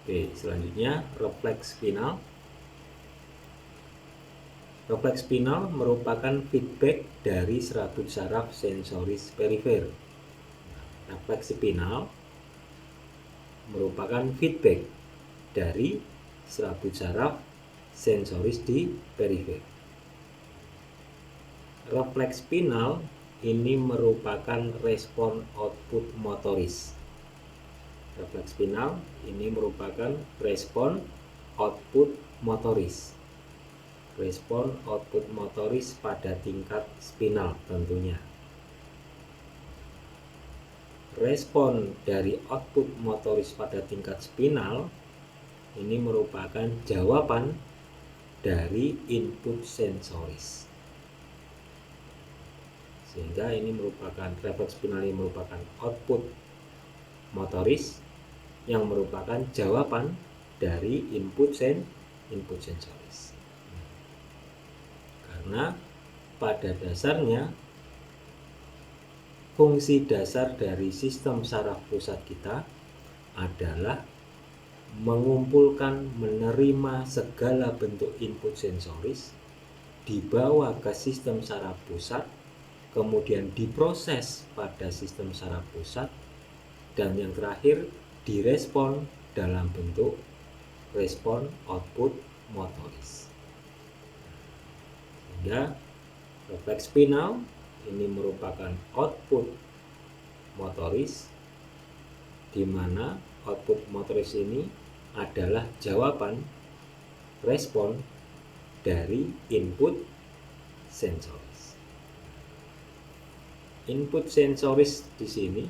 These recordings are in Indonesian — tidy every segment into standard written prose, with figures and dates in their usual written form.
Oke, selanjutnya refleks spinal. Refleks spinal merupakan feedback dari serabut saraf sensoris perifer. Refleks spinal merupakan feedback dari serabut saraf sensoris di perifer. Refleks spinal ini merupakan respon output motoris. Refleks spinal ini merupakan respon output motoris. Respon output motoris pada tingkat spinal tentunya. Respon dari output motoris pada tingkat spinal ini merupakan jawaban dari input sensoris. Sehingga ini merupakan refleks spinal ini merupakan output motoris yang merupakan jawaban dari input sensoris. Karena pada dasarnya fungsi dasar dari sistem saraf pusat kita adalah mengumpulkan, menerima segala bentuk input sensoris, dibawa ke sistem saraf pusat, kemudian diproses pada sistem saraf pusat, dan yang terakhir direspon dalam bentuk respon output motoris. Sehingga refleks spinal ini merupakan output motoris, di mana output motoris ini adalah jawaban respon dari input sensoris. Input sensoris di sini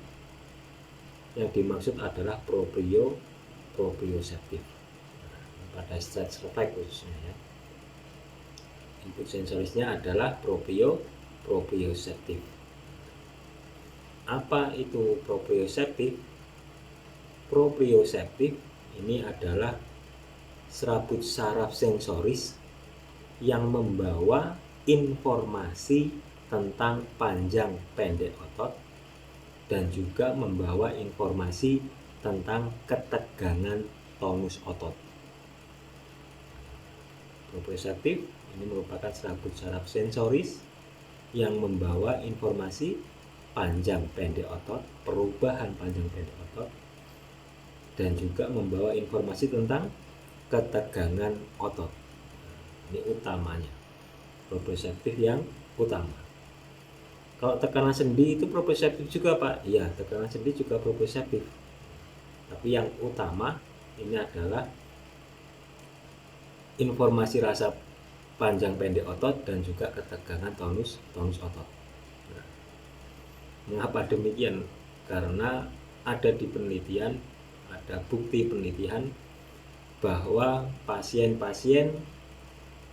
yang dimaksud adalah proprioseptif. Pada stretch refleks khususnya ya. Input sensorisnya adalah proprioseptif. Apa itu proprioseptif? Proprioseptif ini adalah serabut saraf sensoris yang membawa informasi tentang panjang pendek otot dan juga membawa informasi tentang ketegangan tonus otot. Proprioseptif ini merupakan serabut saraf sensoris yang membawa informasi panjang pendek otot, perubahan panjang pendek otot, dan juga membawa informasi tentang ketegangan otot. Ini utamanya, proprioseptif yang utama. Kalau tekanan sendi itu proprioseptif juga, Pak? Iya, tekanan sendi juga proprioseptif. Tapi yang utama ini adalah informasi rasa panjang pendek otot dan juga ketegangan tonus otot. Nah, mengapa demikian? Karena ada di penelitian, ada bukti penelitian bahwa pasien-pasien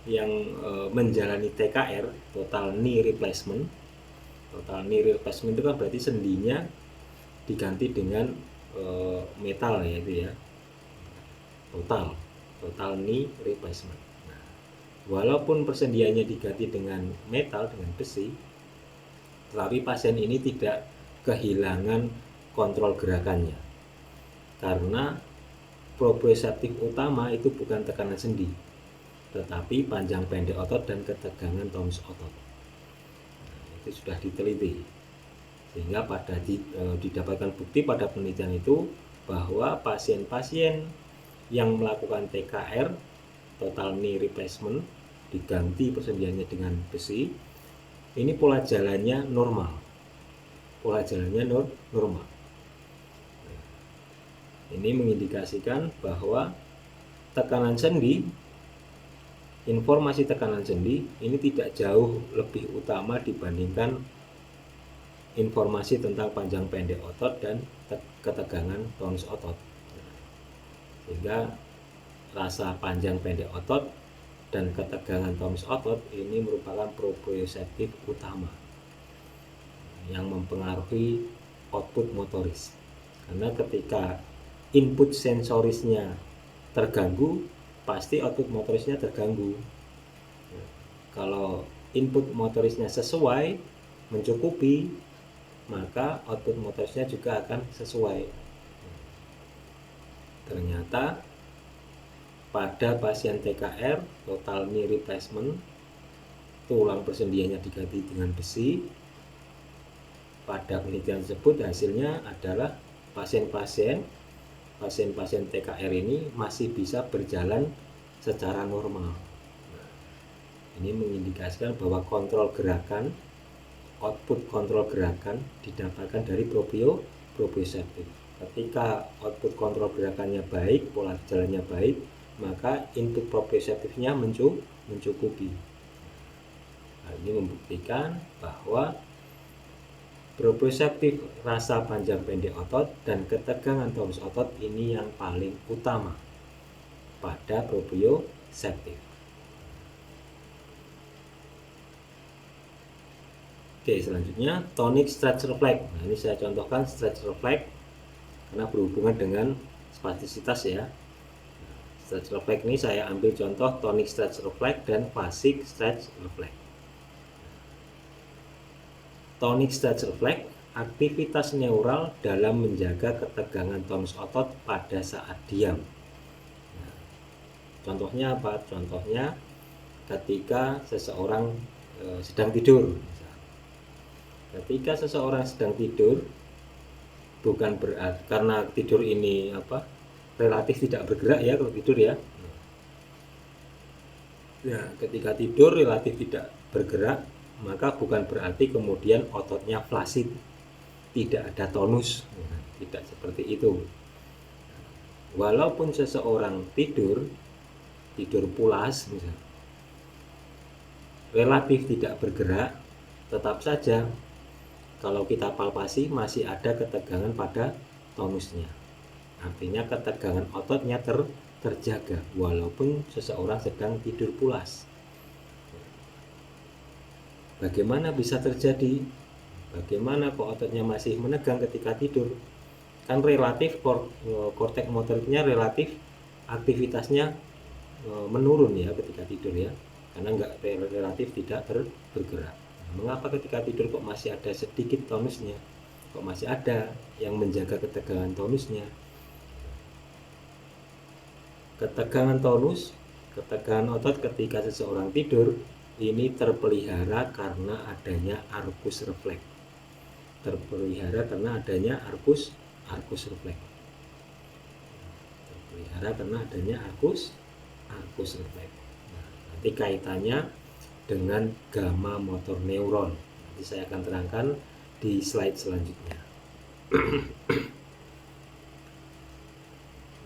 yang menjalani TKR, total knee replacement itu kan berarti sendinya diganti dengan metal ya, itu ya, total knee replacement. Nah, walaupun persendiannya diganti dengan metal, dengan besi, tetapi pasien ini tidak kehilangan kontrol gerakannya, karena proprioseptif utama itu bukan tekanan sendi, tetapi panjang pendek otot dan ketegangan tonus otot. Nah, itu sudah diteliti, sehingga didapatkan bukti pada penelitian itu bahwa pasien-pasien yang melakukan TKR, total knee replacement, diganti persendiannya dengan besi, ini pola jalannya normal. Ini mengindikasikan bahwa tekanan sendi, informasi tekanan sendi ini tidak jauh lebih utama dibandingkan informasi tentang panjang pendek otot dan ketegangan tonus otot. Sehingga rasa panjang pendek otot dan ketegangan tonus otot ini merupakan proprioseptif utama yang mempengaruhi output motoris. Karena ketika input sensorisnya terganggu, pasti output motorisnya terganggu. Kalau input motorisnya sesuai, mencukupi, maka output motorisnya juga akan sesuai. Ternyata pada pasien TKR, total knee replacement, tulang persendiannya diganti dengan besi. Pada penelitian tersebut hasilnya adalah pasien-pasien TKR ini masih bisa berjalan secara normal. Ini mengindikasikan bahwa kontrol gerakan, output kontrol gerakan didapatkan dari proprioceptif. Ketika output kontrol gerakannya baik, pola jalannya baik, maka input proprioceptifnya mencukupi. Hal ini membuktikan bahwa proprioceptif, rasa panjang pendek otot, dan ketegangan tonus otot ini yang paling utama pada proprioceptif. Oke, selanjutnya tonic stretch reflex. Nah, ini saya contohkan stretch reflex karena berhubungan dengan spastisitas ya. Stretch reflex ini saya ambil contoh tonic stretch reflex dan fascic stretch reflex. Tonic stretch reflex, aktivitas neural dalam menjaga ketegangan tonus otot pada saat diam. Nah, contohnya apa? Contohnya ketika seseorang sedang tidur. Ketika seseorang sedang tidur, bukan berarti karena tidur ini relatif tidak bergerak ya kalau tidur ya. Ya, ketika tidur relatif tidak bergerak, maka bukan berarti kemudian ototnya flasid, tidak ada tonus. Tidak seperti itu. Walaupun seseorang tidur pulas misalnya, relatif tidak bergerak, tetap saja kalau kita palpasi masih ada ketegangan pada tonusnya. Artinya ketegangan ototnya terjaga walaupun seseorang sedang tidur pulas. Bagaimana bisa terjadi? Bagaimana kok ototnya masih menegang ketika tidur? Kan relatif korteks motoriknya relatif aktivitasnya menurun ya ketika tidur ya, karena relatif tidak bergerak. Mengapa ketika tidur kok masih ada sedikit tonusnya? Kok masih ada yang menjaga ketegangan tonusnya? Ketegangan tonus, ketegangan otot ketika seseorang tidur ini terpelihara karena adanya arcus reflex. Terpelihara karena adanya arcus reflex. Terpelihara karena adanya arcus reflex. Nah, nanti kaitannya dengan gamma motor neuron. Nanti saya akan terangkan di slide selanjutnya.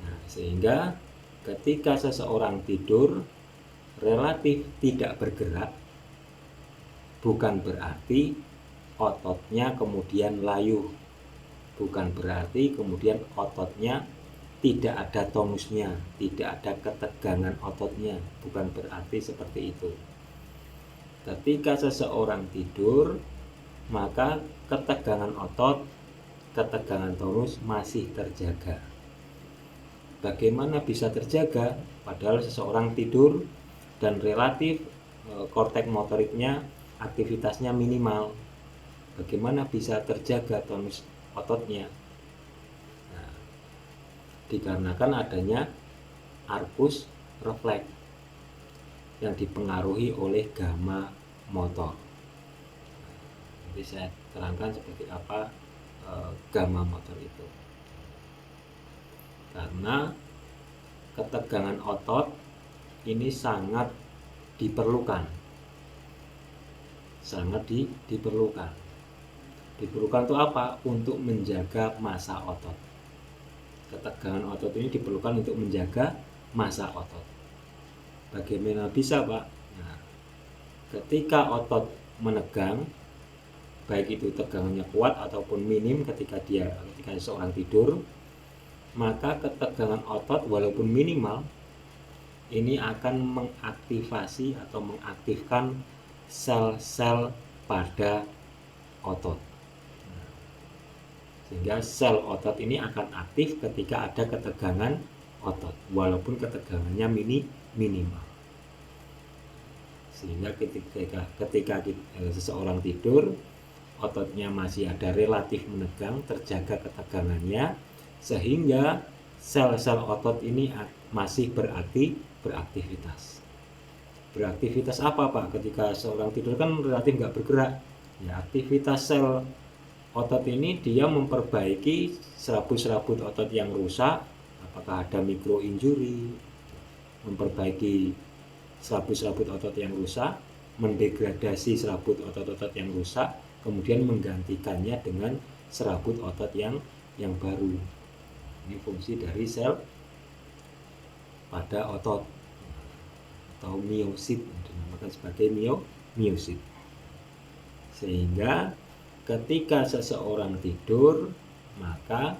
Nah, sehingga ketika seseorang tidur relatif tidak bergerak, bukan berarti ototnya kemudian layu, bukan berarti kemudian ototnya tidak ada tonusnya, tidak ada ketegangan ototnya, bukan berarti seperti itu. Ketika seseorang tidur, maka ketegangan otot, ketegangan tonus masih terjaga. Bagaimana bisa terjaga? Padahal seseorang tidur dan relatif korteks motoriknya aktivitasnya minimal. Bagaimana bisa terjaga tonus ototnya? Nah, dikarenakan adanya arcus reflex yang dipengaruhi oleh gamma motor. Nanti saya terangkan seperti apa gamma motor itu. Karena ketegangan otot ini sangat diperlukan. Diperlukan itu apa? Untuk menjaga massa otot. Ketegangan otot ini diperlukan untuk menjaga massa otot. Bagaimana bisa, Pak? Nah, ketika otot menegang, baik itu tegangannya kuat ataupun minim ketika seseorang tidur, maka ketegangan otot walaupun minimal ini akan mengaktifasi atau mengaktifkan sel-sel pada otot. Sehingga sel otot ini akan aktif ketika ada ketegangan otot walaupun ketegangannya minimal. Sehingga ketika seseorang tidur, ototnya masih ada relatif menegang, terjaga ketegangannya, sehingga sel-sel otot ini masih beraktivitas. Beraktivitas apa Pak? Ketika seorang tidur kan relatif nggak bergerak. Ya, aktivitas sel otot ini dia memperbaiki serabut-serabut otot yang rusak, apakah ada micro injury, memperbaiki serabut-serabut otot yang rusak, mendegradasi serabut otot-otot yang rusak, kemudian menggantikannya dengan serabut otot yang baru. Ini fungsi dari sel pada otot atau miosit, dinamakan sebagai miosit. Sehingga ketika seseorang tidur, maka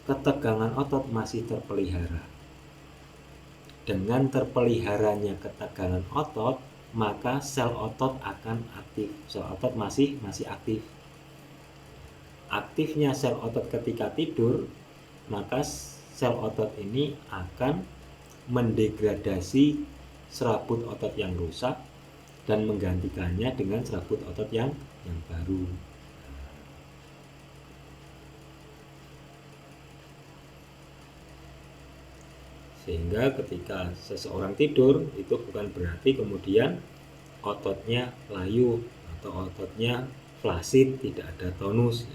ketegangan otot masih terpelihara. Dengan terpeliharanya ketegangan otot, maka sel otot akan aktif. Sel otot masih aktif. Aktifnya sel otot ketika tidur, maka sel otot ini akan mendegradasi serabut otot yang rusak dan menggantikannya dengan serabut otot yang baru. Sehingga ketika seseorang tidur, itu bukan berarti kemudian ototnya layu atau ototnya flasid, tidak ada tonus.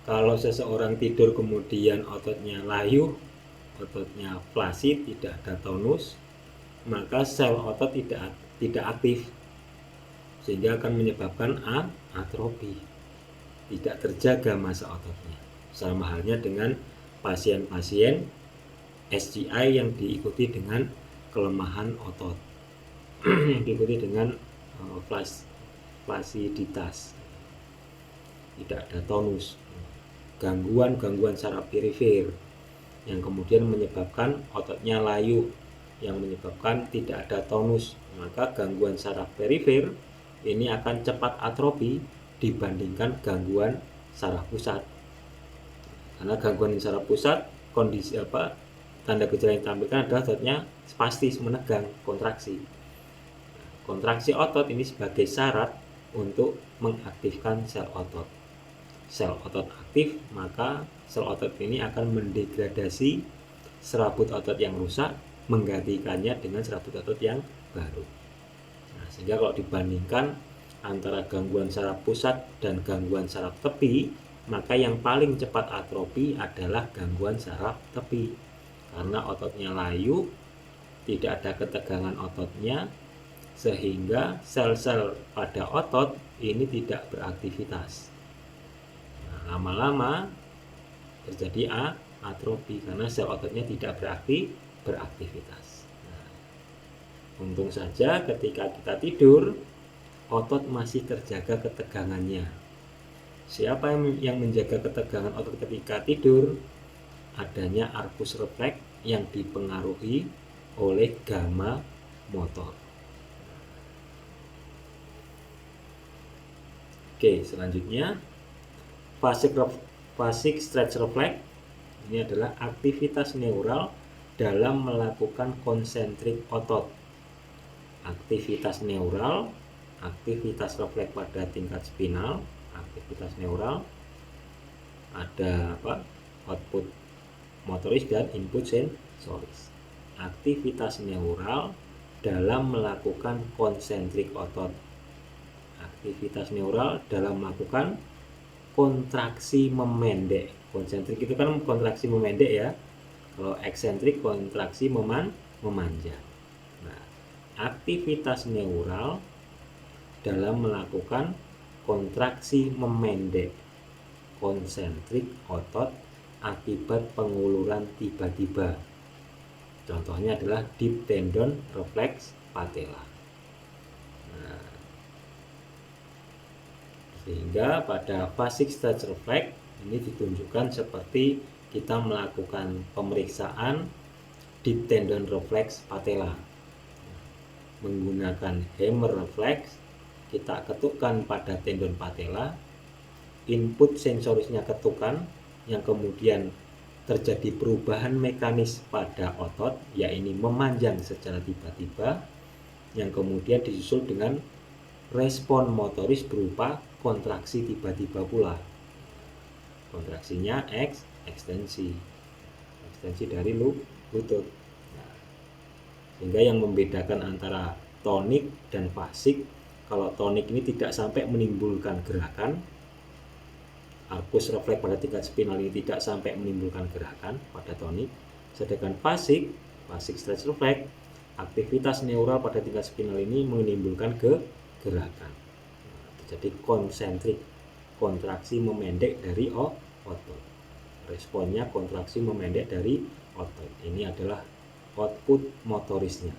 Kalau seseorang tidur kemudian ototnya layu, ototnya flasid, tidak ada tonus, maka sel otot tidak aktif, sehingga akan menyebabkan atrofi, tidak terjaga massa ototnya. Sama halnya dengan pasien-pasien SGI yang diikuti dengan kelemahan otot, diikuti dengan flasiditas, tidak ada tonus, gangguan saraf perifer yang kemudian menyebabkan ototnya layu, yang menyebabkan tidak ada tonus. Maka gangguan saraf perifer ini akan cepat atrofi dibandingkan gangguan saraf pusat. Karena gangguan saraf pusat, kondisi tanda gejala yang ditampilkan adalah ototnya spastis, menegang, kontraksi. Kontraksi otot ini sebagai syarat untuk mengaktifkan sel otot. Sel otot aktif, maka sel otot ini akan mendegradasi serabut otot yang rusak, menggantikannya dengan serabut otot yang baru. Nah, sehingga kalau dibandingkan antara gangguan saraf pusat dan gangguan saraf tepi, maka yang paling cepat atrofi adalah gangguan saraf tepi, karena ototnya layu, tidak ada ketegangan ototnya, sehingga sel-sel pada otot ini tidak beraktivitas. Nah, lama-lama terjadi atrofi karena sel ototnya tidak beraktivitas. Nah, untung saja ketika kita tidur, otot masih terjaga ketegangannya. Siapa yang menjaga ketegangan otot ketika tidur? Adanya arkus refleks yang dipengaruhi oleh gamma motor. Oke, selanjutnya phasic stretch reflex. Ini adalah aktivitas neural dalam melakukan konsentrik otot. Aktivitas neural, aktivitas refleks pada tingkat spinal, aktivitas neural, ada output motoris dan input sensoris. Aktivitas neural dalam melakukan konsentrik otot. Aktivitas neural dalam melakukan kontraksi memendek. Konsentrik itu kan kontraksi memendek ya. Kalau eksentrik kontraksi memanjang. Nah, aktivitas neural dalam melakukan kontraksi memendek konsentrik otot akibat penguluran tiba-tiba. Contohnya adalah deep tendon reflex patella. Nah, sehingga pada phasic stretch reflex ini ditunjukkan seperti kita melakukan pemeriksaan deep tendon reflex patella. Menggunakan hammer reflex, kita ketukkan pada tendon patella, input sensorisnya ketukan, yang kemudian terjadi perubahan mekanis pada otot, yaitu memanjang secara tiba-tiba, yang kemudian disusul dengan respon motoris berupa kontraksi tiba-tiba pula. Kontraksinya ekstensi dari lutut. Nah, sehingga yang membedakan antara tonik dan fasik, kalau tonik ini tidak sampai menimbulkan gerakan, arkus refleks pada tingkat spinal ini tidak sampai menimbulkan gerakan pada tonik, sedangkan fasik stretch reflex, aktivitas neural pada tingkat spinal ini menimbulkan gerakan. Jadi konsentrik, kontraksi memendek dari otot. Responnya kontraksi memendek dari otot. Ini adalah output motorisnya.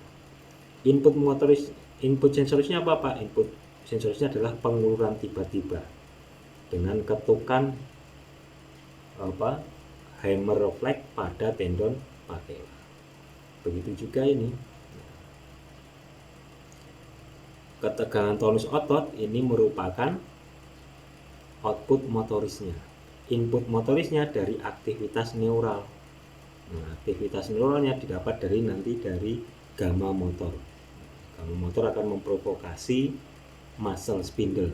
Input sensorisnya apa Pak? Input sensorisnya adalah penguluran tiba-tiba dengan ketukan hammer reflex pada tendon patella. Begitu juga ini. Ketegangan tonus otot ini merupakan output motorisnya. Input motorisnya dari aktivitas neural. Nah, aktivitas neuralnya didapat dari gamma motor. Gamma motor akan memprovokasi muscle spindle.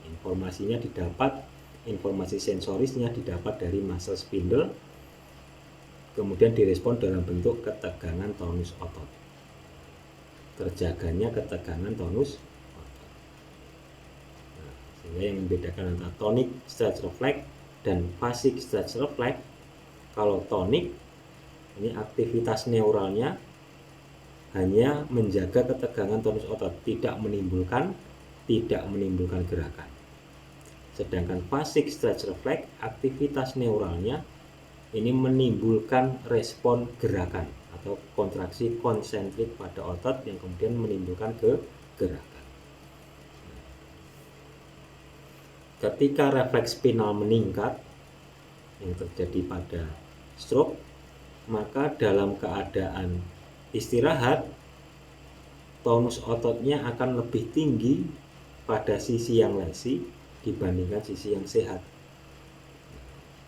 Informasinya didapat, informasi sensorisnya didapat dari muscle spindle, kemudian direspon dalam bentuk ketegangan tonus otot. Terjaganya ketegangan tonus otot. Nah, sehingga yang membedakan antara tonic stretch reflex dan fascic stretch reflex, kalau tonic ini aktivitas neuralnya hanya menjaga ketegangan tonus otot, tidak menimbulkan gerakan. Sedangkan fascic stretch reflex, aktivitas neuralnya ini menimbulkan respon gerakan atau kontraksi konsentrik pada otot yang kemudian menimbulkan gerakan. Ketika refleks spinal meningkat yang terjadi pada stroke, maka dalam keadaan istirahat tonus ototnya akan lebih tinggi pada sisi yang lesi dibandingkan sisi yang sehat,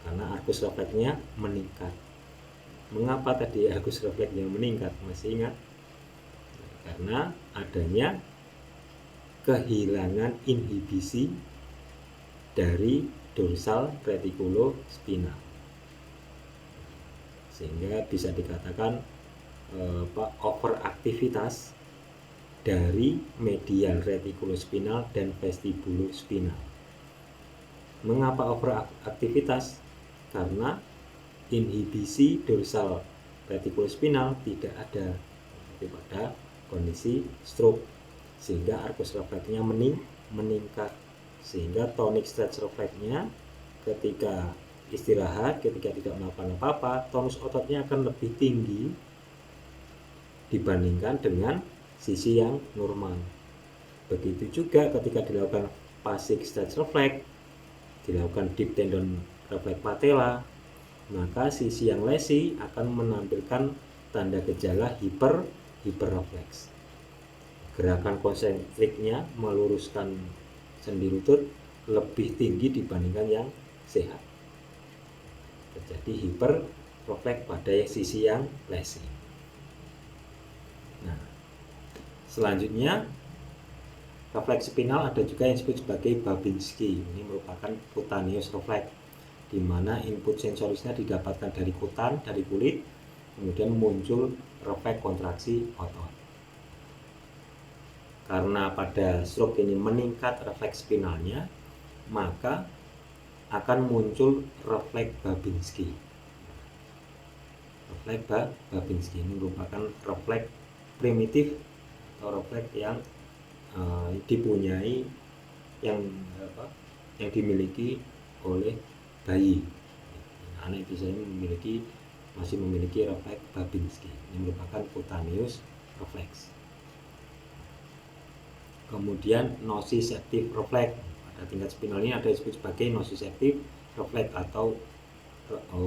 karena arkus refleksnya meningkat. Mengapa tadi arkus refleksnya meningkat? Masih ingat? Karena adanya kehilangan inhibisi dari dorsal retikulospinal, sehingga bisa dikatakan overaktivitas dari medial retikulospinal dan vestibulospinal. Mengapa overaktivitas? Karena inhibisi dorsal retikulospinal tidak ada pada kondisi stroke, sehingga arkus refleksnya meningkat, sehingga tonic stretch refleksnya ketika istirahat, ketika tidak melakukan apa-apa, tonus ototnya akan lebih tinggi dibandingkan dengan sisi yang normal. Begitu juga ketika dilakukan fascic stretch reflex, dilakukan deep tendon reflex patella, maka sisi yang lesi akan menampilkan tanda gejala hiperrefleks. Gerakan konsentriknya meluruskan sendi lutut lebih tinggi dibandingkan yang sehat. Terjadi hiperrefleks pada sisi yang lesi. Nah, selanjutnya refleks spinal ada juga yang disebut sebagai Babinski. Ini merupakan cutaneous reflex, di mana input sensorisnya didapatkan dari kutan, dari kulit, kemudian muncul refleks kontraksi otot. Karena pada stroke ini meningkat refleks spinalnya, maka akan muncul refleks Babinski. Refleks Babinski ini merupakan refleks primitif atau refleks yang dipunyai yang dimiliki oleh bayi. Anak bisa masih memiliki refleks Babinski. Ini merupakan cutaneous reflex. Kemudian nociceptive reflex. Pada tingkat spinal ini ada disebut sebagai nociceptive reflex atau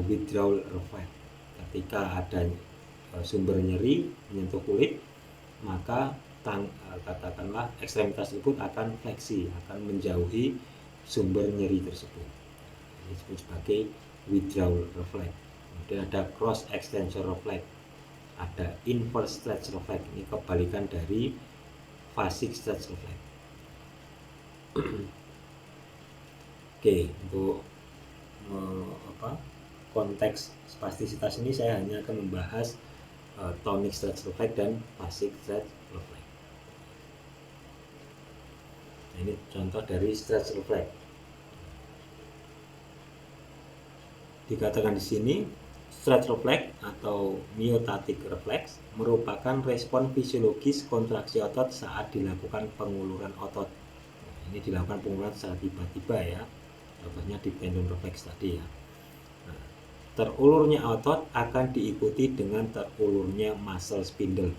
withdrawal reflex. Ketika ada sumber nyeri menyentuh kulit, maka katakanlah ekstremitas tersebut akan fleksi, akan menjauhi sumber nyeri tersebut. Ini disebut sebagai withdrawal reflex. Kemudian ada cross extension reflex, ada inverse stretch reflex. Ini kebalikan dari fascic stretch reflex. Oke, untuk konteks spastisitas ini saya hanya akan membahas tonic stretch reflex dan basic stretch reflex. Nah, ini contoh dari stretch reflex. Dikatakan di sini stretch reflex atau myotatic reflex merupakan respon fisiologis kontraksi otot saat dilakukan penguluran otot. Nah, ini dilakukan penguluran secara tiba-tiba ya. Contohnya di tendon reflex tadi ya. Nah, terulurnya otot akan diikuti dengan terulurnya muscle spindle.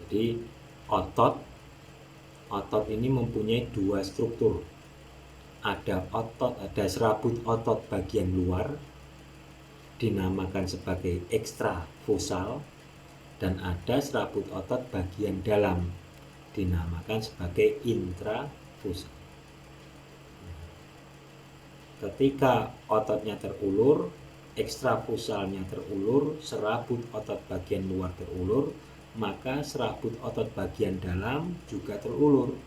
Jadi otot ini mempunyai dua struktur. Ada serabut otot bagian luar dinamakan sebagai ekstrafusal dan ada serabut otot bagian dalam dinamakan sebagai intrafusal. Ketika ototnya terulur, ekstrafusalnya terulur, serabut otot bagian luar terulur, maka serabut otot bagian dalam juga terulur.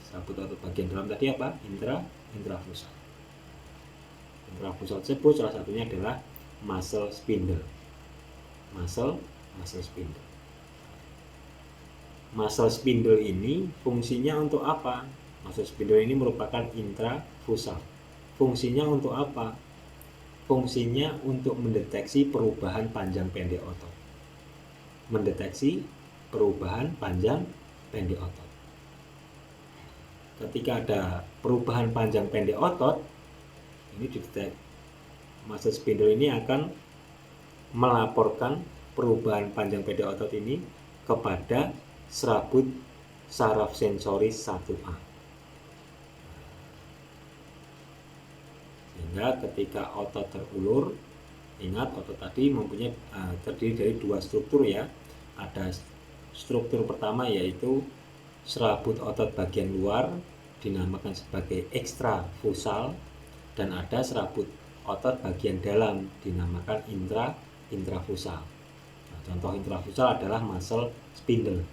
Serabut otot bagian dalam tadi apa? Intrafusal. Intrafusal tersebut salah satunya adalah muscle spindle. Muscle spindle. Muscle spindle ini fungsinya untuk apa? Muscle spindle ini merupakan intrafusal. Fungsinya untuk apa? Fungsinya untuk mendeteksi perubahan panjang pendek otot. Mendeteksi perubahan panjang pendek otot. Ketika ada perubahan panjang pendek otot, ini didetek, muscle spindle ini akan melaporkan perubahan panjang pendek otot ini kepada serabut saraf sensoris 1A. Sehingga ketika otot terulur, ingat otot tadi mempunyai terdiri dari dua struktur ya. Ada struktur pertama yaitu serabut otot bagian luar dinamakan sebagai ekstrafusal dan ada serabut otot bagian dalam dinamakan intrafusal. Nah, contoh intrafusal adalah muscle spindle.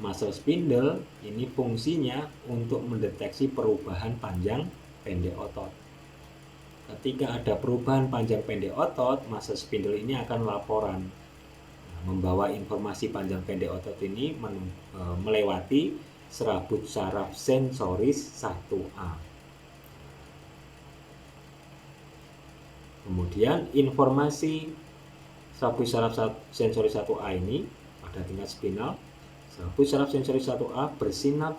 Muscle spindle ini fungsinya untuk mendeteksi perubahan panjang pendek otot. Ketika ada perubahan panjang pendek otot, muscle spindle ini akan laporan, membawa informasi panjang pendek otot ini melewati serabut saraf sensoris 1A. Kemudian informasi serabut saraf sensoris 1A ini pada tingkat spinal, serabut saraf sensoris 1A bersinap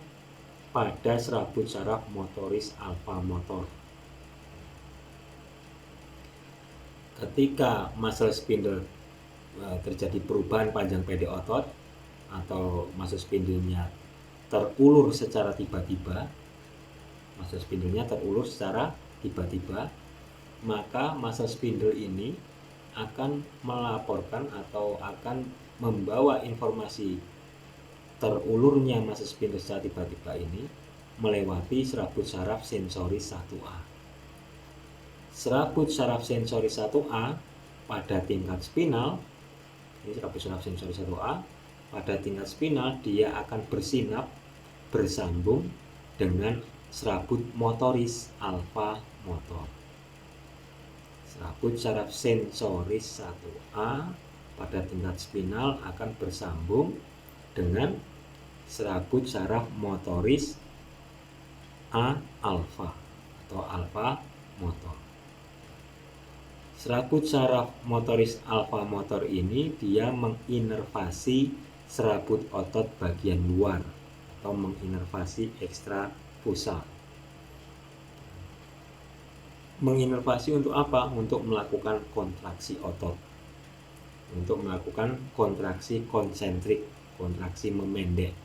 pada serabut saraf motoris alfa motor. Ketika muscle spindle terjadi perubahan panjang pendek otot atau muscle spindle-nya terulur secara tiba-tiba, maka muscle spindle ini akan melaporkan atau akan membawa informasi terulurnya muscle spindle secara tiba-tiba ini melewati serabut saraf sensoris 1A. Serabut saraf sensoris 1A pada tingkat spinal, ini serabut saraf sensoris 1A, pada tingkat spinal dia akan bersinap bersambung dengan serabut motoris alfa motor. Serabut saraf sensoris 1A pada tingkat spinal akan bersambung dengan serabut saraf motoris A alfa atau alfa motor. Serabut saraf motoris alfa motor ini dia menginervasi serabut otot bagian luar atau menginervasi ekstrafusal. Menginervasi untuk apa? Untuk melakukan kontraksi otot, untuk melakukan kontraksi konsentrik, kontraksi memendek.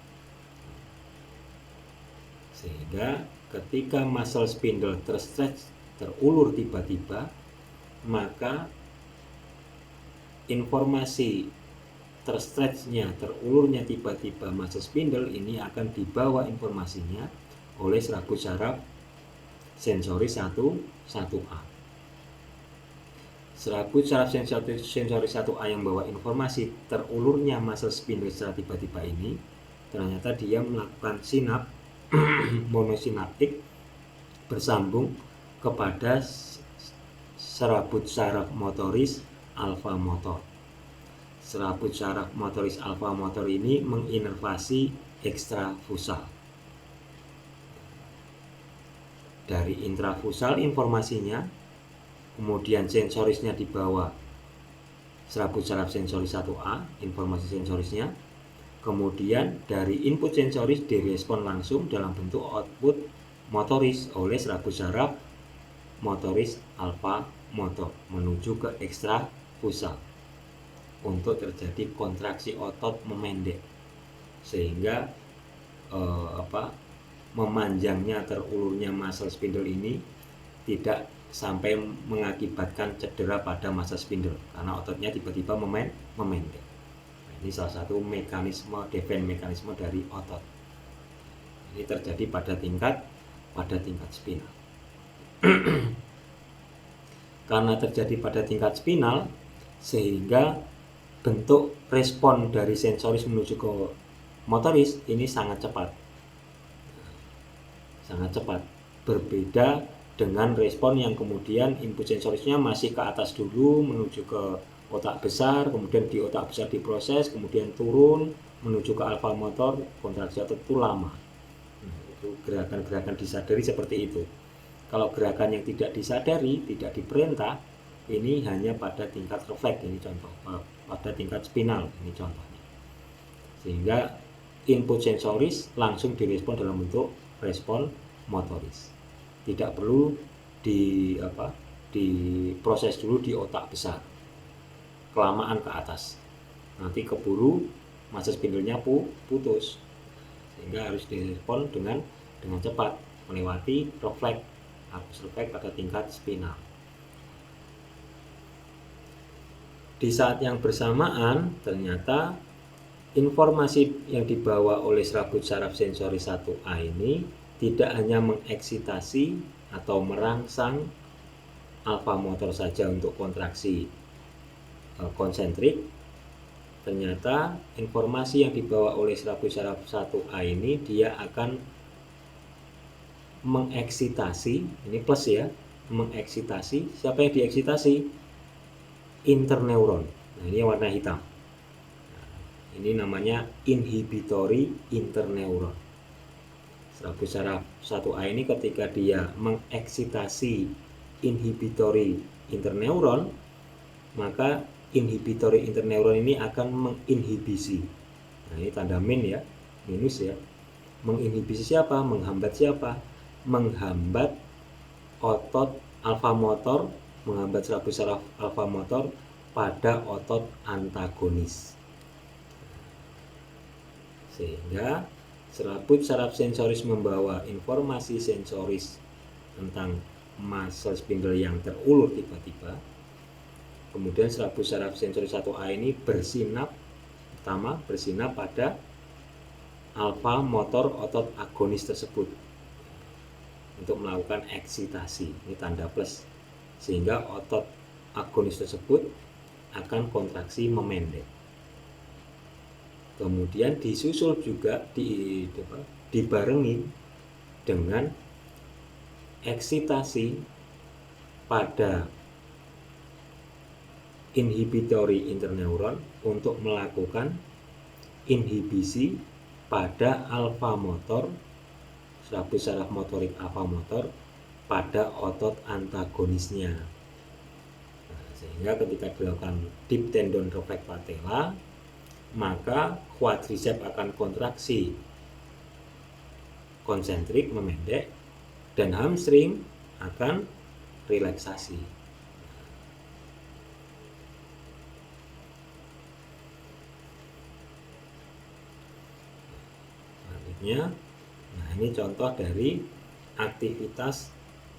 Sehingga ketika muscle spindle terulur tiba-tiba, maka informasi terulurnya tiba-tiba muscle spindle ini akan dibawa informasinya oleh serabut saraf sensoris 1A. Serabut saraf sensoris 1A yang membawa informasi terulurnya muscle spindle secara tiba-tiba ini, ternyata dia melakukan sinap monosinaptik bersambung kepada serabut saraf motoris alfa motor. Serabut saraf motoris alfa motor ini menginervasi ekstrafusal. Dari intrafusal informasinya, kemudian sensorisnya dibawa serabut saraf sensoris 1A, informasi sensorisnya, kemudian dari input sensoris direspon langsung dalam bentuk output motoris oleh serabut saraf motoris alfa motor menuju ke ekstrafusal untuk terjadi kontraksi otot memendek, sehingga memanjangnya terulurnya muscle spindle ini tidak sampai mengakibatkan cedera pada muscle spindle karena ototnya tiba-tiba memendek. Nah, ini salah satu mekanisme defense mekanisme dari otot. Ini terjadi pada tingkat spinal. Karena terjadi pada tingkat spinal, sehingga bentuk respon dari sensoris menuju ke motoris ini sangat cepat, berbeda dengan respon yang kemudian input sensorisnya masih ke atas dulu menuju ke otak besar, kemudian di otak besar diproses, kemudian turun menuju ke alfa motor, kontraksi otot itu lama. Itu gerakan-gerakan disadari seperti itu. Kalau gerakan yang tidak disadari, tidak diperintah, ini hanya pada tingkat refleks, ini contoh, pada tingkat spinal, ini contohnya. Sehingga input sensoris langsung direspon dalam bentuk respon motoris. Tidak perlu diproses dulu di otak besar, kelamaan ke atas, nanti keburu massa spindle-nya putus, sehingga harus direspon dengan cepat melewati refleks, hapus refleks pada tingkat spinal. Di saat yang bersamaan ternyata informasi yang dibawa oleh serabut saraf sensoris 1A ini tidak hanya mengeksitasi atau merangsang alfa motor saja untuk kontraksi konsentrik. Ternyata informasi yang dibawa oleh serabut saraf 1A ini dia akan mengeksitasi, ini plus ya, mengeksitasi, siapa yang dieksitasi? Interneuron. Nah, ini warna hitam. Ini namanya inhibitory interneuron. Serabut saraf 1A ini ketika dia mengeksitasi inhibitory interneuron, maka inhibitory interneuron ini akan menginhibisi. Nah, ini tanda min ya, minus ya. Menginhibisi siapa? Menghambat siapa? Menghambat otot alfa motor, menghambat serabut saraf alfa motor pada otot antagonis. Sehingga serabut saraf sensoris membawa informasi sensoris tentang muscle spindle yang terulur tiba-tiba. Kemudian serabut saraf sensoris 1A ini bersinap pada alfa motor otot agonis tersebut untuk melakukan eksitasi. Ini tanda plus, sehingga otot agonis tersebut akan kontraksi memendek. Kemudian disusul juga dibarengi dengan eksitasi pada inhibitory interneuron untuk melakukan inhibisi pada alfa motor, serabut saraf motorik alfa motor pada otot antagonisnya. Nah, sehingga ketika dilakukan deep tendon reflex patella, maka quadriceps akan kontraksi konsentrik memendek dan hamstring akan relaksasi. Selanjutnya, nah ini contoh dari aktivitas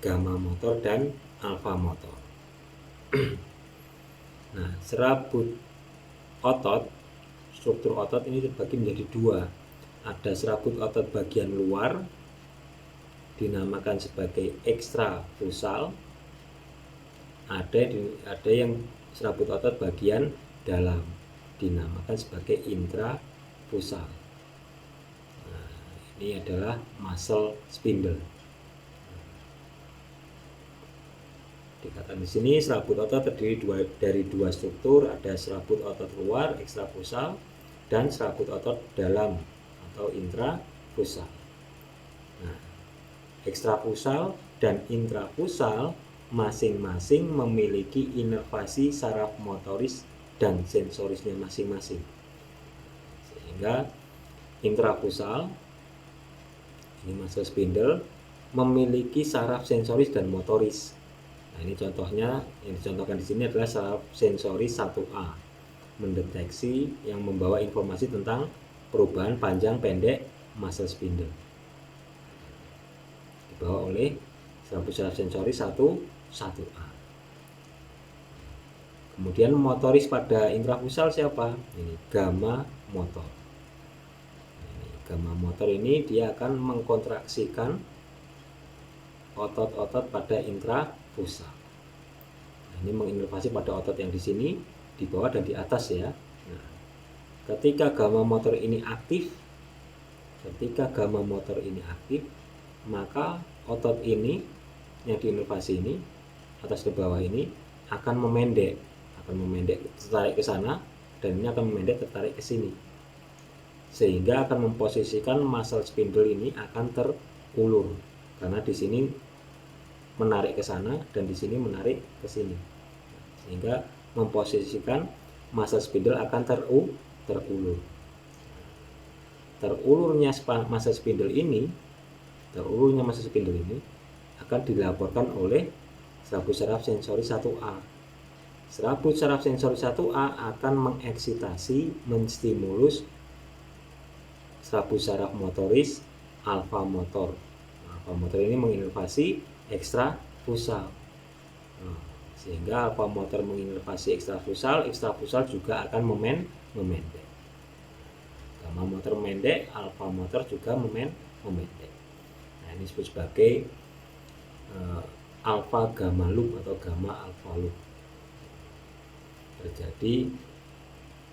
gamma motor dan alfa motor. Nah, serabut otot, struktur otot ini terbagi menjadi dua. Ada serabut otot bagian luar dinamakan sebagai ekstrafusal, ada yang serabut otot bagian dalam dinamakan sebagai intrafusal. Nah, ini adalah muscle spindle. Dikatakan di sini serabut otot terdiri dari dua struktur, ada serabut otot luar ekstrafusal dan serabut otot dalam atau intrafusal. Nah, ekstrafusal dan intrafusal masing-masing memiliki inervasi saraf motoris dan sensorisnya masing-masing. Sehingga intrafusal, ini muscle spindle, memiliki saraf sensoris dan motoris. Nah, ini contohnya yang dicontohkan di sini adalah saraf sensoris 1A, mendeteksi yang membawa informasi tentang perubahan panjang pendek muscle spindle. Dibawa oleh saraf sensoris 1A. Kemudian motoris pada intrafusal siapa? Ini gamma motor. Gamma motor ini dia akan mengkontraksikan otot-otot pada intrafusal. Nah, ini menginervasi pada otot yang di sini, di bawah dan di atas ya. Nah, ketika gamma motor ini aktif, maka otot ini yang diinervasi ini atas ke bawah ini akan memendek, tertarik ke sana, dan ini akan memendek tertarik ke sini, sehingga akan memposisikan muscle spindle ini akan terulur, karena di sini menarik ke sana dan di sini menarik ke sini, sehingga memposisikan muscle spindle akan terulur. Terulurnya muscle spindle ini akan dilaporkan oleh serabut saraf sensoris 1A. Serabut saraf sensoris 1A akan mengeksitasi, menstimulus serabut saraf motoris alfa motor. Alfa motor ini menginervasi ekstrafusal. Sehingga alfa motor menginervasi ekstrafusal juga akan memendek. Gamma motor memendek, alfa motor juga memendek. Nah, ini disebut sebagai alfa gamma loop atau gamma alfa loop. Terjadi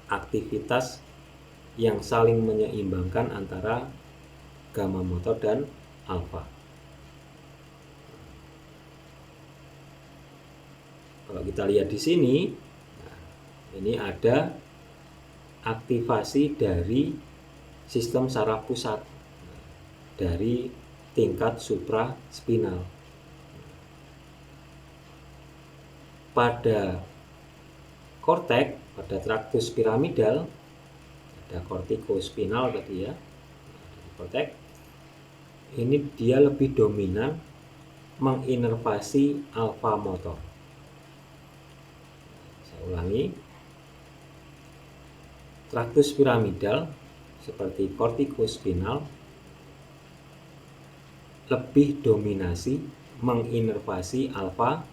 aktivitas yang saling menyeimbangkan antara gamma motor dan alfa. Kalau kita lihat di sini, nah, ini ada aktivasi dari sistem saraf pusat dari tingkat supraspinal. Pada korteks, pada traktus piramidal, ada kortikospinal tadi ya. Korteks ini dia lebih dominan menginervasi alfa motor. Saya ulangi, traktus piramidal seperti kortikospinal lebih dominasi menginervasi alfa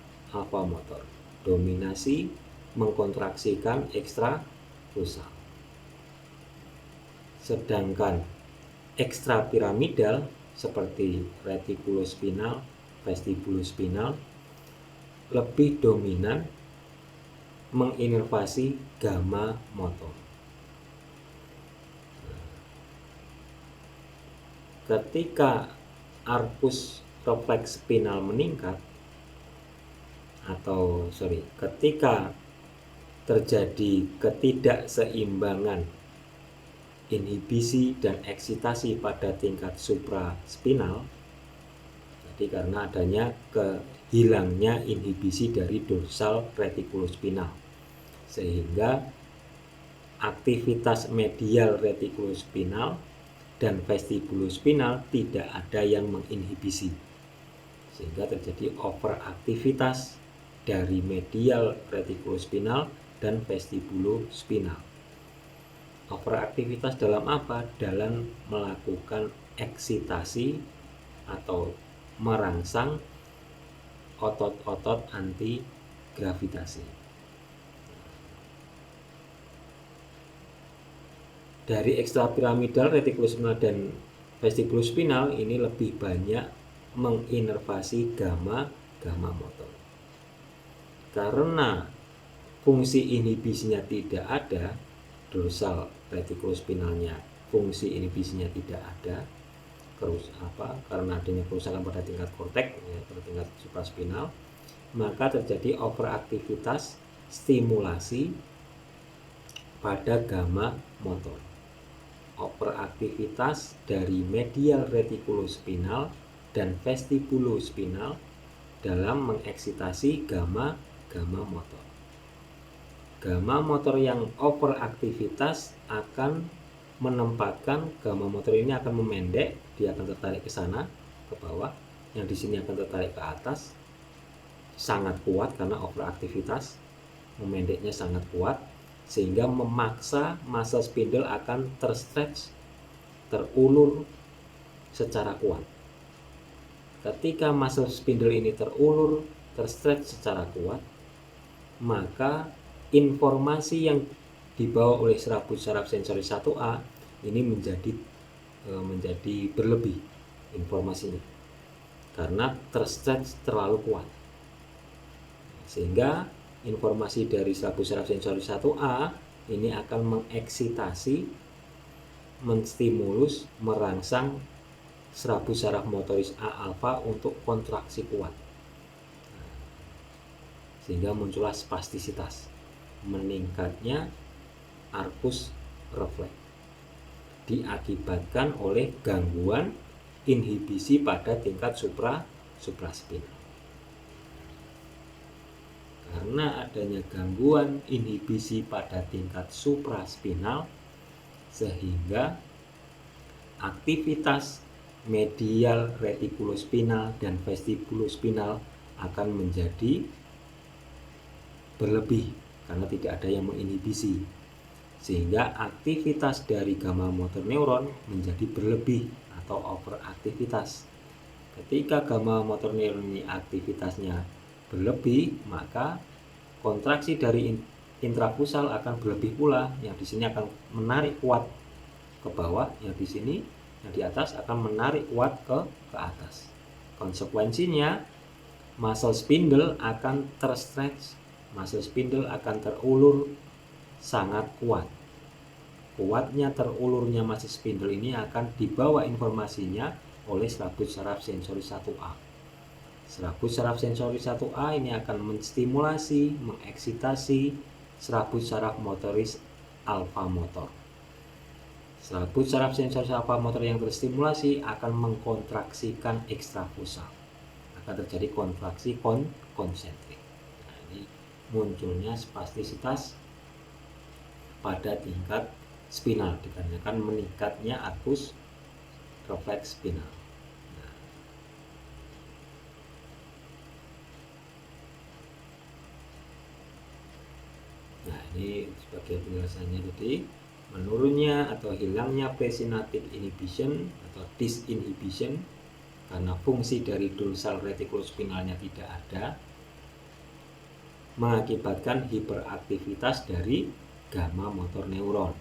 motor. Dominasi mengkontraksikan ekstrafusal. Sedangkan ekstrapiramidal seperti retikulospinal, vestibulospinal lebih dominan menginervasi gamma motor. Ketika arcus refleks spinal meningkat, ketika terjadi ketidakseimbangan inhibisi dan eksitasi pada tingkat supraspinal, jadi karena adanya kehilangnya inhibisi dari dorsal retikulospinal, sehingga aktivitas medial retikulospinal dan vestibulospinal tidak ada yang menginhibisi, sehingga terjadi overaktivitas dari medial retikulospinal dan vestibulospinal. Overaktivitas dalam apa? Dalam melakukan eksitasi atau merangsang otot-otot anti gravitasi. Dari ekstrapiramidal, retikulospinal dan vestibulospinal ini lebih banyak menginervasi gamma motor. Karena fungsi inhibisinya tidak ada, dorsal retikulospinalnya fungsi inhibisinya tidak ada, karena adanya kerusakan pada tingkat korteks, pada tingkat supraspinal, maka terjadi overaktivitas stimulasi pada gamma motor. Overaktivitas dari medial retikulospinal dan vestibulospinal dalam mengeksitasi gamma motor. Gamma motor yang overaktivitas akan menempatkan gamma motor ini akan memendek, dia akan tertarik ke sana, ke bawah, yang di sini akan tertarik ke atas, sangat kuat karena overaktivitas, memendeknya sangat kuat, sehingga memaksa muscle spindle akan terstretch, terulur secara kuat. Ketika muscle spindle ini terulur, terstretch secara kuat, maka informasi yang dibawa oleh serabut saraf sensori 1A ini menjadi berlebih informasinya karena terstretch terlalu kuat, sehingga informasi dari serabut saraf sensori 1A ini akan mengeksitasi, menstimulus, merangsang serabut saraf motoris A alfa untuk kontraksi kuat, sehingga muncullah spastisitas, meningkatnya arcus refleks diakibatkan oleh gangguan inhibisi pada tingkat supraspinal. Karena adanya gangguan inhibisi pada tingkat supraspinal, sehingga aktivitas medial retikulospinal dan vestibulospinal akan menjadi berlebih karena tidak ada yang menginhibisi, sehingga aktivitas dari gamma motor neuron menjadi berlebih atau overaktivitas. Ketika gamma motor neuron ini aktivitasnya berlebih, maka kontraksi dari intrafusal akan berlebih pula, yang di sini akan menarik kuat ke bawah, yang di sini, yang di atas akan menarik kuat ke atas. Konsekuensinya muscle spindle akan terstretch, muscle spindle akan terulur sangat kuat. Kuatnya terulurnya muscle spindle ini akan dibawa informasinya oleh serabut saraf sensori 1A. Serabut saraf sensori 1A ini akan menstimulasi, mengeksitasi serabut saraf motoris alfa motor. Serabut saraf sensori alfa motor yang terstimulasi akan mengkontraksikan ekstrafusal. Akan terjadi kontraksi konsentrik. Nah, ini munculnya spastisitas pada tingkat spinal dikarenakan meningkatnya arcus refleks spinal. Nah, ini sebagai penjelasannya tadi, menurunnya atau hilangnya presynaptic inhibition atau disinhibition karena fungsi dari dorsal retikulospinalnya tidak ada, mengakibatkan hiperaktivitas dari gamma motor neuron.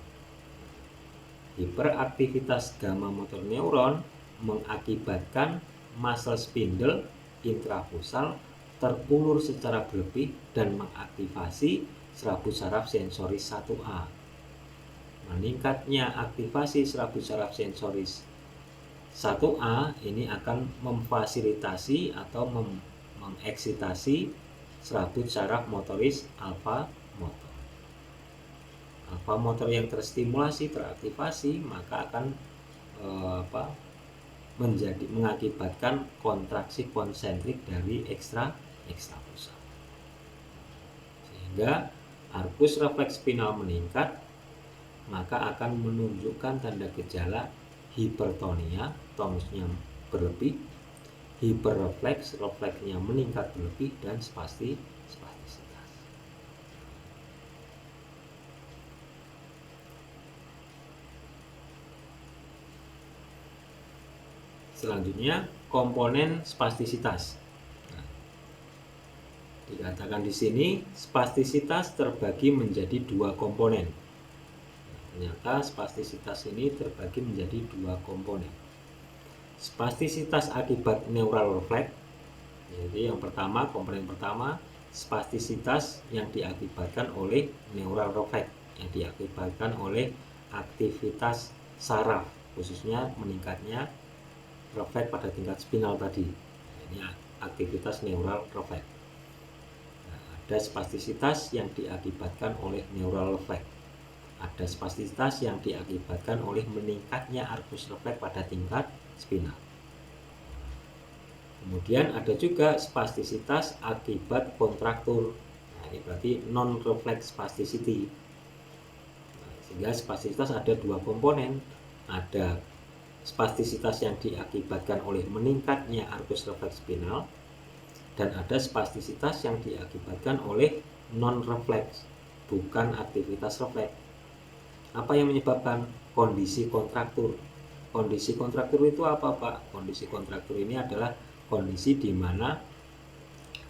Hiperaktivitas gamma motor neuron mengakibatkan muscle spindle intrafusal terulur secara berlebih dan mengaktifasi serabut saraf sensori 1A. Meningkatnya aktivasi serabut saraf sensori 1A ini akan memfasilitasi atau mengeksitasi serabut saraf motoris alfa motor. Alfa motor yang terstimulasi, teraktivasi, maka akan mengakibatkan kontraksi konsentrik dari ekstrafusal, sehingga arcus refleks spinal meningkat, maka akan menunjukkan tanda gejala hipertonia, tonusnya berlebih, hiperrefleks, refleksnya meningkat berlebih, dan spastisitas. Selanjutnya, komponen spastisitas. Dikatakan di sini spastisitas terbagi menjadi dua komponen. Ternyata spastisitas ini terbagi menjadi dua komponen. Spastisitas akibat neural refleks. Jadi yang pertama, komponen pertama, spastisitas yang diakibatkan oleh neural refleks, yang diakibatkan oleh aktivitas saraf, khususnya meningkatnya refleks pada tingkat spinal tadi. Ini aktivitas neural refleks. Ada spastisitas yang diakibatkan oleh neural refleks. Ada spastisitas yang diakibatkan oleh meningkatnya arkus refleks pada tingkat spinal. Kemudian ada juga spastisitas akibat kontraktur. Nah, ini berarti non-reflex spasticity. Nah, sehingga spastisitas ada dua komponen. Ada spastisitas yang diakibatkan oleh meningkatnya arkus refleks spinal, dan ada spastisitas yang diakibatkan oleh non-refleks, bukan aktivitas refleks. Apa yang menyebabkan? Kondisi kontraktur. Kondisi kontraktur itu apa, Pak? Kondisi kontraktur ini adalah kondisi di mana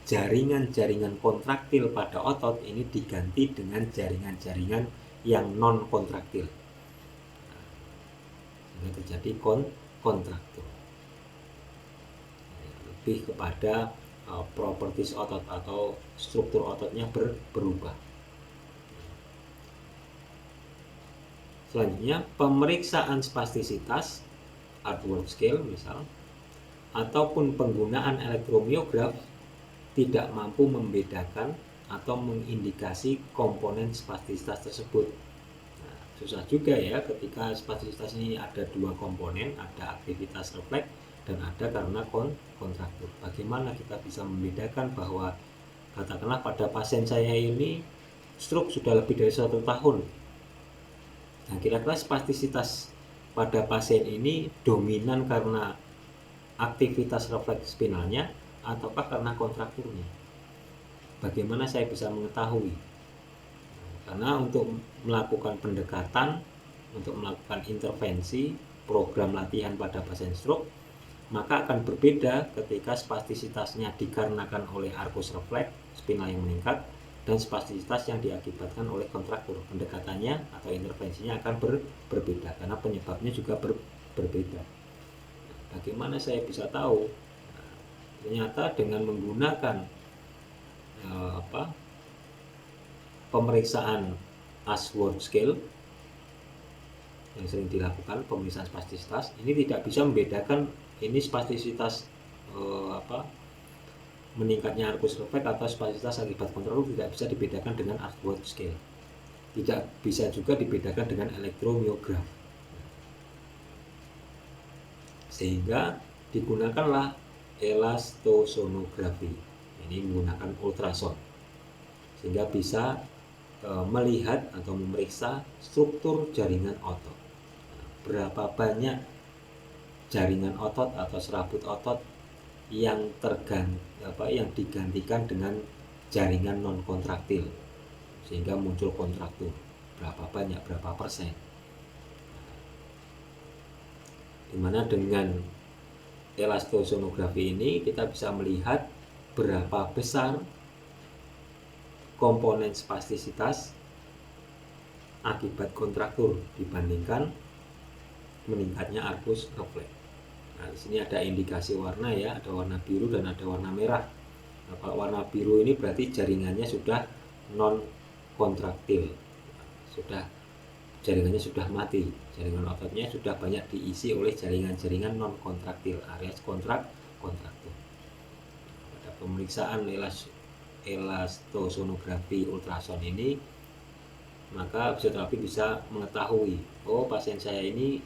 jaringan-jaringan kontraktil pada otot ini diganti dengan jaringan-jaringan yang non kontraktil. Sehingga terjadi kontraktur. Lebih kepada properties otot atau struktur ototnya berubah. Selanjutnya, pemeriksaan spastisitas Upward scale misal, ataupun penggunaan elektromiograf tidak mampu membedakan atau mengindikasi komponen spastisitas tersebut. Nah, susah juga ya ketika spastisitas ini ada dua komponen, ada aktivitas refleks dan ada karena kontraktur. Bagaimana kita bisa membedakan bahwa katakanlah pada pasien saya ini stroke sudah lebih dari 1 tahun. Nah, kira-kira spastisitas pada pasien ini dominan karena aktivitas refleks spinalnya ataukah karena kontrakturnya? Bagaimana saya bisa mengetahui? Karena untuk melakukan pendekatan, untuk melakukan intervensi, program latihan pada pasien stroke, maka akan berbeda ketika spastisitasnya dikarenakan oleh arkus refleks spinal yang meningkat dan spastisitas yang diakibatkan oleh kontraktur. Pendekatannya atau intervensinya akan berbeda karena penyebabnya juga berbeda. Bagaimana saya bisa tahu? Ternyata dengan menggunakan pemeriksaan Ashworth scale yang sering dilakukan, pemeriksaan spastisitas ini tidak bisa membedakan ini spastisitas meningkatnya arkus refleks atau spastisitas akibat kontraktur, tidak bisa dibedakan dengan Ashworth scale. Tidak bisa juga dibedakan dengan elektromiograf. Sehingga digunakanlah elastosonografi. Ini menggunakan ultrasound. Sehingga bisa melihat atau memeriksa struktur jaringan otot. Berapa banyak jaringan otot atau serabut otot yang digantikan dengan jaringan non kontraktil sehingga muncul kontraktur, berapa banyak, berapa persen. Dimana dengan elastosonografi ini kita bisa melihat berapa besar komponen spastisitas akibat kontraktur dibandingkan meningkatnya arkus refleks. Nah, di sini ada indikasi warna ya, ada warna biru dan ada warna merah. Nah, kalau warna biru ini berarti jaringannya sudah non kontraktil, jaringannya sudah mati, jaringan ototnya sudah banyak diisi oleh jaringan-jaringan non kontraktil, alias kontraktil. Pada pemeriksaan elastosonografi ultrasound ini, maka fisioterapi bisa mengetahui, oh pasien saya ini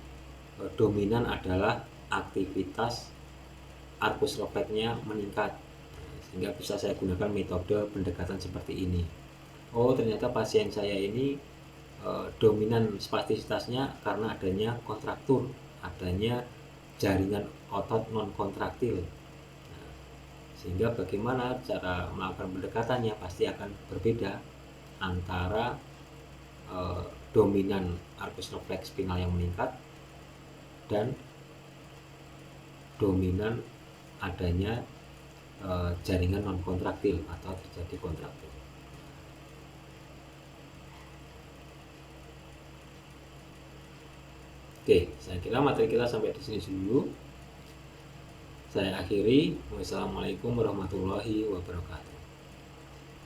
dominan adalah aktivitas arkus refleksnya meningkat, sehingga bisa saya gunakan metode pendekatan seperti ini. Oh ternyata pasien saya ini dominan spastisitasnya karena adanya kontraktur, adanya jaringan otot non kontraktil. Nah, sehingga bagaimana cara melakukan pendekatannya pasti akan berbeda antara dominan arkus refleks spinal yang meningkat dan dominan adanya jaringan non kontraktil atau terjadi kontraktur. Oke, saya kira materi kita sampai di sini dulu. Saya akhiri. Wassalamualaikum warahmatullahi wabarakatuh.